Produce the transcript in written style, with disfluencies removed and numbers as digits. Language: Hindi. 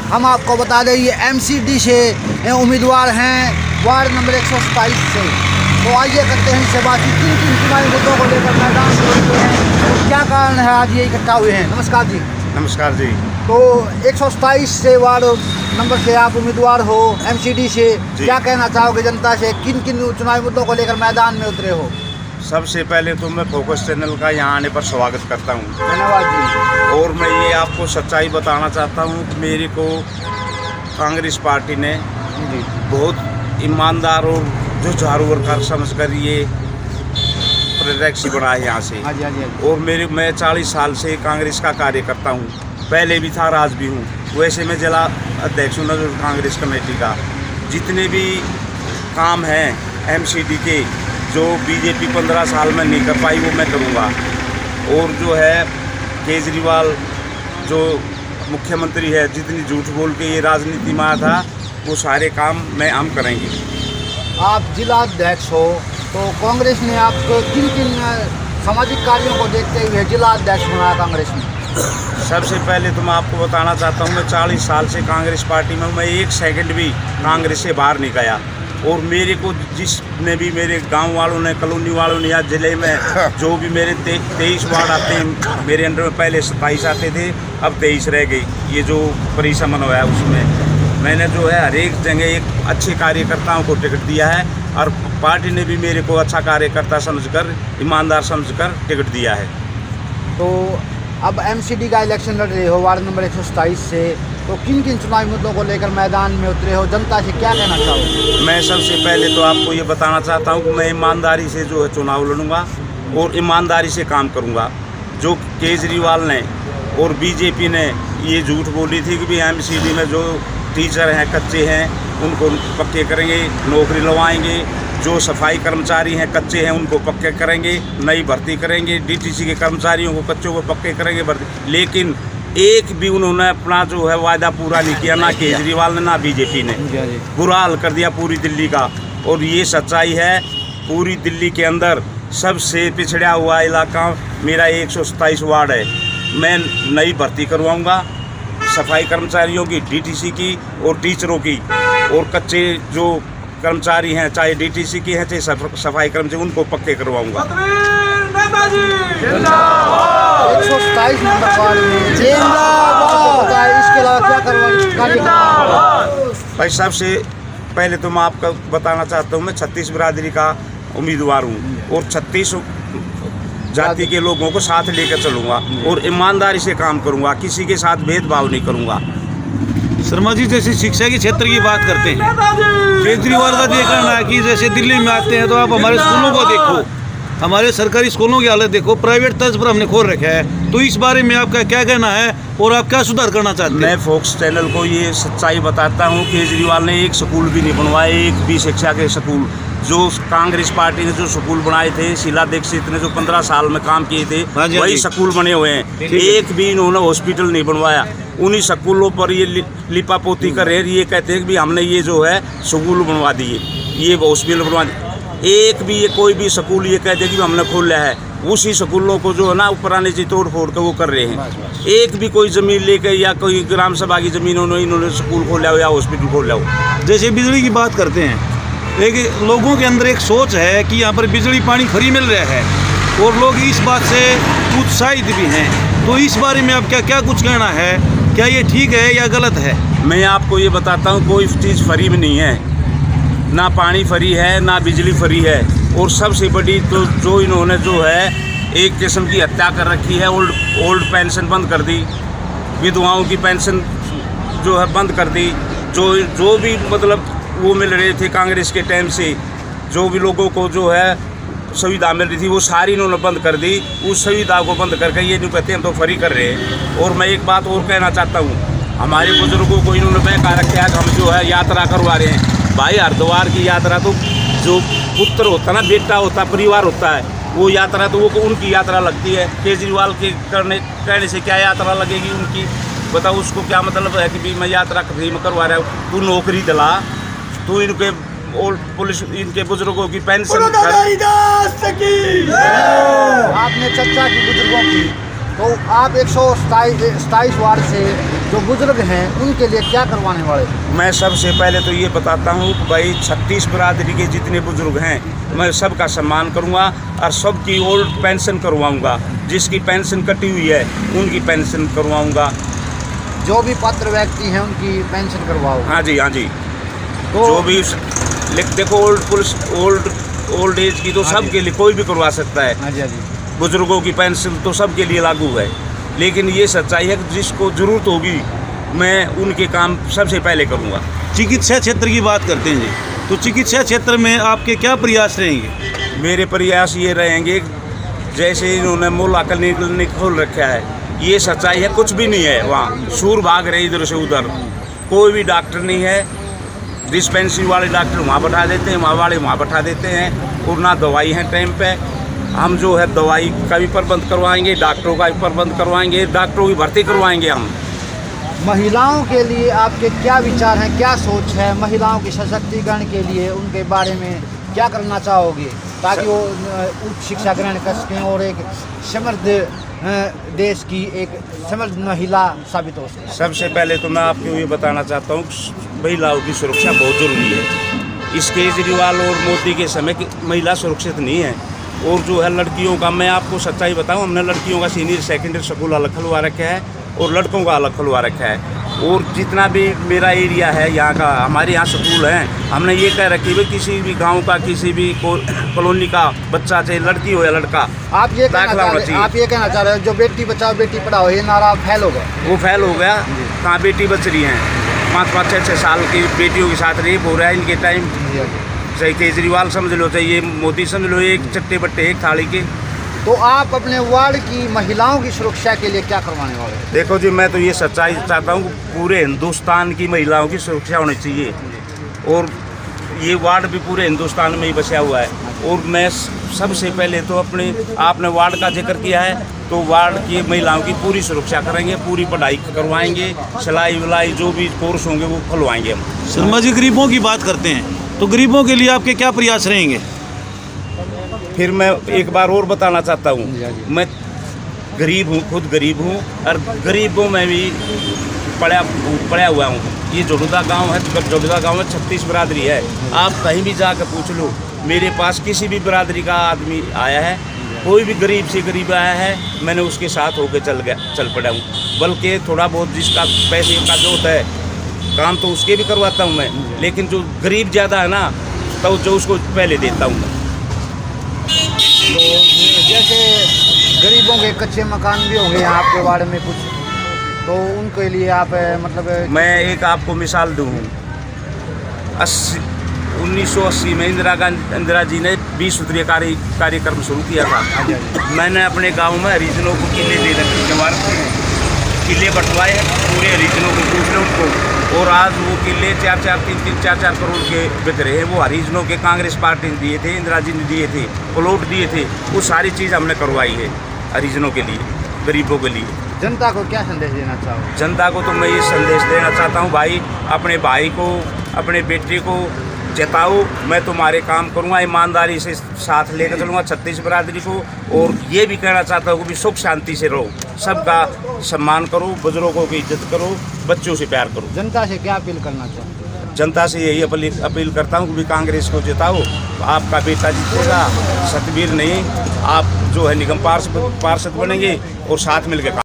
हम आपको बता दें ये MCD से उम्मीदवार हैं वार्ड नंबर 127 से। तो आइए करते हैं इससे बातचीत, किन किन चुनावी मुद्दों को लेकर मैदान में उतरे हैं और क्या कारण है आज ये इकट्ठा हुए हैं। नमस्कार जी। नमस्कार जी। तो 127 से वार्ड नंबर से आप उम्मीदवार हो MCD से, क्या कहना चाहोगे जनता से, किन किन चुनावी मुद्दों को लेकर मैदान में उतरे हो। सबसे पहले तो मैं फोकस चैनल का यहाँ आने पर स्वागत करता हूँ। धन्यवाद जी। और मैं ये आपको सच्चाई बताना चाहता हूँ कि मेरे को कांग्रेस पार्टी ने बहुत ईमानदार और जो झाड़ू वर्कर समझ कर ये प्रत्याशी बना है यहाँ से। और मैं 40 साल से कांग्रेस का कार्य करता हूँ, पहले भी था, आज भी हूँ। वैसे मैं जिला अध्यक्ष हूँ कांग्रेस कमेटी का। जितने भी काम हैं MCD के जो बीजेपी 15 साल में नहीं कर पाई वो मैं करूँगा। और जो है केजरीवाल जो मुख्यमंत्री है, जितनी झूठ बोल के ये राजनीति में आया था, वो सारे काम हम करेंगे। आप जिला अध्यक्ष हो तो कांग्रेस ने आपको किन किन सामाजिक कार्यों को देखते हुए जिला अध्यक्ष बनाया कांग्रेस ने। सबसे पहले तो मैं आपको बताना चाहता हूँ, मैं 40 साल से कांग्रेस पार्टी में, मैं एक सेकंड भी कांग्रेस से बाहर नहीं गया। और मेरे को जिसने भी मेरे गांव वालों ने, कॉलोनी वालों ने या ज़िले में जो भी मेरे 23 वार्ड आते हैं, मेरे अंडर में पहले 27 आते थे, अब 23 रह गई। ये जो परिसमन्वय है उसमें मैंने जो है हर एक जगह एक अच्छे कार्यकर्ताओं को टिकट दिया है और पार्टी ने भी मेरे को अच्छा कार्यकर्ता समझकर, ईमानदार समझकर टिकट दिया है। तो अब MCD का इलेक्शन लड़ रहे हो वार्ड नंबर 127 से, तो किन किन चुनावी मुद्दों को लेकर मैदान में उतरे हो, जनता से क्या कहना चाहोगे। मैं सबसे पहले तो आपको ये बताना चाहता हूँ कि मैं ईमानदारी से जो है चुनाव लड़ूंगा और ईमानदारी से काम करूँगा। जो केजरीवाल ने और बीजेपी ने ये झूठ बोली थी कि भी MCD में जो टीचर हैं कच्चे हैं उनको पक्के करेंगे, नौकरी लवाएंगे। जो सफाई कर्मचारी हैं कच्चे हैं उनको पक्के करेंगे, नई भर्ती करेंगे। DTC के कर्मचारियों को कच्चों को पक्के करेंगे भर्ती। लेकिन एक भी उन्होंने अपना जो है वायदा पूरा नहीं किया, ना केजरीवाल ने ना बीजेपी ने। बुरा हाल कर दिया पूरी दिल्ली का। और ये सच्चाई है, पूरी दिल्ली के अंदर सबसे पिछड़ा हुआ इलाका मेरा 127 वार्ड है। मैं नई भर्ती करवाऊंगा सफाई कर्मचारियों की, DTC की और टीचरों की। और कच्चे जो कर्मचारी हैं, चाहे DTC की हैं चाहे सफाई कर्मचारी, उनको पक्के करवाऊंगा। 127 नंबर वार्ड में इसके अलावा क्या करवा। भाई सबसे पहले तो मैं आपको बताना चाहता हूँ, मैं 36 बिरादरी का उम्मीदवार हूँ और 36 जाति के लोगों को साथ लेकर चलूँगा और ईमानदारी से काम करूँगा, किसी के साथ भेदभाव नहीं करूँगा। शर्मा जी, जैसे शिक्षा के क्षेत्र की बात करते हैं, केजरीवाल का देखना है कि जैसे दिल्ली में आते हैं तो आप हमारे स्कूलों को देखो, हमारे सरकारी स्कूलों की हालत देखो, प्राइवेट तर्ज पर हमने खोल रखा है। तो इस बारे में आपका क्या कहना है और आप क्या सुधार करना चाहते हैं। मैं फोक्स चैनल को ये सच्चाई बताता हूँ, केजरीवाल ने एक स्कूल भी नहीं बनवाए, एक भी शिक्षा के स्कूल। जो कांग्रेस पार्टी ने जो स्कूल बनाए थे, शीला दीक्षित ने जो 15 साल में काम किए थे, वही स्कूल बने हुए हैं। एक भी इन्होंने हॉस्पिटल नहीं बनवाया। उन्हीं स्कूलों पर ये लिपापोती कर रहे हैं। ये कहते हैं कि हमने ये जो है स्कूल बनवा दिए, ये हॉस्पिटल बनवा दिए। एक भी ये कोई भी स्कूल ये कहते हैं कि हमने खोला है, उसी स्कूलों को जो है ना ऊपर आने से तोड़ फोड़ कर वो कर रहे हैं। एक भी कोई ज़मीन लेकर या कोई ग्राम सभा की ज़मीन इन्होंने स्कूल खोला हो या हॉस्पिटल खोला हो। जैसे बिजली की बात करते हैं, एक लोगों के अंदर एक सोच है कि यहाँ पर बिजली पानी फ्री मिल रहा है और लोग इस बात से उत्साहित भी हैं। तो इस बारे में आप क्या कुछ कहना है, क्या ये ठीक है या गलत है। मैं आपको ये बताता हूँ, कोई चीज़ फ्री में नहीं है, ना पानी फ्री है ना बिजली फ्री है। और सबसे बड़ी तो जो इन्होंने जो है एक किस्म की हत्या कर रखी है, ओल्ड पेंशन बंद कर दी, विधवाओं की पेंशन जो है बंद कर दी। जो भी मतलब वो मिल रहे थे कांग्रेस के टाइम से, जो भी लोगों को जो है सुविधा मिल रही थी वो सारी इन्होंने बंद कर दी। उस सुविधा को बंद करके ये नहीं कहते हम तो फ्री कर रहे हैं। और मैं एक बात और कहना चाहता हूँ, हमारे बुजुर्गों को इन्होंने बहका रखा है, हम जो है यात्रा करवा रहे हैं। भाई हरिद्वार की यात्रा तो जो पुत्र होता है ना, बेटा होता है, परिवार होता है, वो यात्रा तो वो उनकी यात्रा लगती है। केजरीवाल के कहने से क्या यात्रा लगेगी उनकी, बताओ। उसको क्या मतलब है कि भी मैं यात्रा फ्री में करवा रहा हूँ। तू नौकरी दिला, तू इनके और पुलिस इनके बुजुर्गों की पेंशन आपने चर्चा की बुजुर्गों की, तो आप 127 वार्ड से जो बुजुर्ग हैं उनके लिए क्या करवाने वाले? मैं सबसे पहले तो ये बताता हूँ कि भाई 36 बिरादरी के जितने बुजुर्ग हैं मैं सबका सम्मान करूँगा और सबकी ओल्ड पेंशन करवाऊँगा। जिसकी पेंशन कटी हुई है उनकी पेंशन करवाऊँगा। जो भी पात्र व्यक्ति हैं उनकी पेंशन करवाओ। हाँ जी, हाँ जी। तो जो भी देखो ओल्ड एज की तो हाँ सबके लिए कोई भी करवा सकता है। हाँ जी, हाँ जी। बुजुर्गों की पेंशन तो सबके लिए लागू है, लेकिन ये सच्चाई है कि जिसको ज़रूरत होगी मैं उनके काम सबसे पहले करूँगा। चिकित्सा क्षेत्र की बात करते हैं जी, तो चिकित्सा क्षेत्र में आपके क्या प्रयास रहेंगे? मेरे प्रयास ये रहेंगे, जैसे इन्होंने मोहल्ला क्लिनिक खोल रखा है, ये सच्चाई है कुछ भी नहीं है वहाँ। सूर भाग रहे इधर से उधर, कोई भी डॉक्टर नहीं है। डिस्पेंसरी वाले डॉक्टर वहाँ बैठा देते हैं, वहाँ वाले वहाँ बैठा देते हैं, और ना दवाई है टाइम पे। हम जो है दवाई का भी प्रबंध करवाएंगे, डॉक्टरों का भी प्रबंध करवाएंगे, डॉक्टरों की भर्ती करवाएंगे हम। महिलाओं के लिए आपके क्या विचार हैं, क्या सोच है? महिलाओं के सशक्तिकरण के लिए उनके बारे में क्या करना चाहोगे ताकि वो उच्च शिक्षा ग्रहण कर सकें और एक समृद्ध देश की एक समृद्ध महिला साबित हो सके? सबसे पहले तो मैं आपको ये बताना चाहता हूँ कि महिलाओं की सुरक्षा बहुत ज़रूरी है। इस केजरीवाल और मोदी के समय की महिला सुरक्षित नहीं है। और जो है लड़कियों का, मैं आपको सच्चाई बताऊं, हमने लड़कियों का सीनियर सेकेंडरी स्कूल अलग खुलवा रखा है और लड़कों का अलग खुलवा रखा है। और जितना भी मेरा एरिया है यहाँ का, हमारे यहाँ स्कूल हैं, हमने ये कह रखी है किसी भी गांव का, किसी भी कॉलोनी का बच्चा, चाहे लड़की हो या लड़का, आप ये कहना चाह रहे हो जो बेटी बचाओ बेटी पढ़ाओ ये नारा फैल हो गया? वो फैल हो गया। कहाँ बेटी बच रही हैं? 5-5, 6-6 साल की बेटियों के साथ रेप हो रहा है इनके टाइम। चाहे केजरीवाल समझ लो, चाहिए मोदी समझ लो, एक चट्टे बट्टे एक थाली के। तो आप अपने वार्ड की महिलाओं की सुरक्षा के लिए क्या करवाने वाले? देखो जी, मैं तो ये सच्चाई चाहता हूँ कि पूरे हिंदुस्तान की महिलाओं की सुरक्षा होनी चाहिए, और ये वार्ड भी पूरे हिंदुस्तान में ही बसा हुआ है। और मैं सबसे पहले तो आपने वार्ड का जिक्र किया है, तो वार्ड की महिलाओं की पूरी सुरक्षा करेंगे, पूरी पढ़ाई करवाएंगे, सिलाई विलाई जो भी कोर्स होंगे वो खुलवाएंगे हम। शर्मा जी, गरीबों की बात करते हैं, तो गरीबों के लिए आपके क्या प्रयास रहेंगे? फिर मैं एक बार और बताना चाहता हूँ, मैं गरीब हूँ, खुद गरीब हूँ, और गरीबों में भी पड़ा हुआ हूँ। ये जोड़दा गांव है, जोड़दा गांव में 36 बिरादरी है। आप कहीं भी जाकर पूछ लो, मेरे पास किसी भी बिरादरी का आदमी आया है, कोई भी गरीब से गरीब आया है, मैंने उसके साथ होकर चल पड़ा हूँ। बल्कि थोड़ा बहुत जिसका पैसे का जो होता है काम तो उसके भी करवाता हूँ मैं, लेकिन जो गरीब ज़्यादा है ना, तो जो उसको पहले देता हूँ मैं। तो जैसे गरीबों के कच्चे मकान भी होंगे यहाँ आपके वार्ड में कुछ, तो उनके लिए आप मतलब मैं एक आपको मिसाल दूँ, 1980 में इंदिरा जी ने 20 सूत्रीय कार्यक्रम शुरू किया था। मैंने अपने गांव में हरिजनों को किले दे रखे, जवार किले बंटवाए हैं पूरे हरिजनों को, पूछ लो उनको। और आज वो किले 4-4 करोड़ के बिक रहे हैं। वो हरिजनों के कांग्रेस पार्टी ने दिए थे, इंदिरा जी ने दिए थे, प्लॉट दिए थे, वो सारी चीज़ हमने करवाई है हरिजनों के लिए, गरीबों के लिए। जनता को क्या संदेश देना चाहो? जनता को तो मैं ये संदेश देना चाहता हूँ, भाई अपने भाई को, अपने बेटे को जताओ, मैं तुम्हारे काम करूँगा, ईमानदारी से साथ लेकर चलूँगा 36 बिरादरी को। और ये भी कहना चाहता हूँ कि सुख शांति से रहो, सबका सम्मान करो, बुजुर्गों की इज्जत करो, बच्चों से प्यार करो। जनता से क्या अपील करना चाहो? जनता से यही अपील करता हूँ कि कांग्रेस को जिताओ, आपका बेटा जीतेगा, सतबीर नहीं, आप जो है निगम पार्षद बनेंगे और साथ मिलकर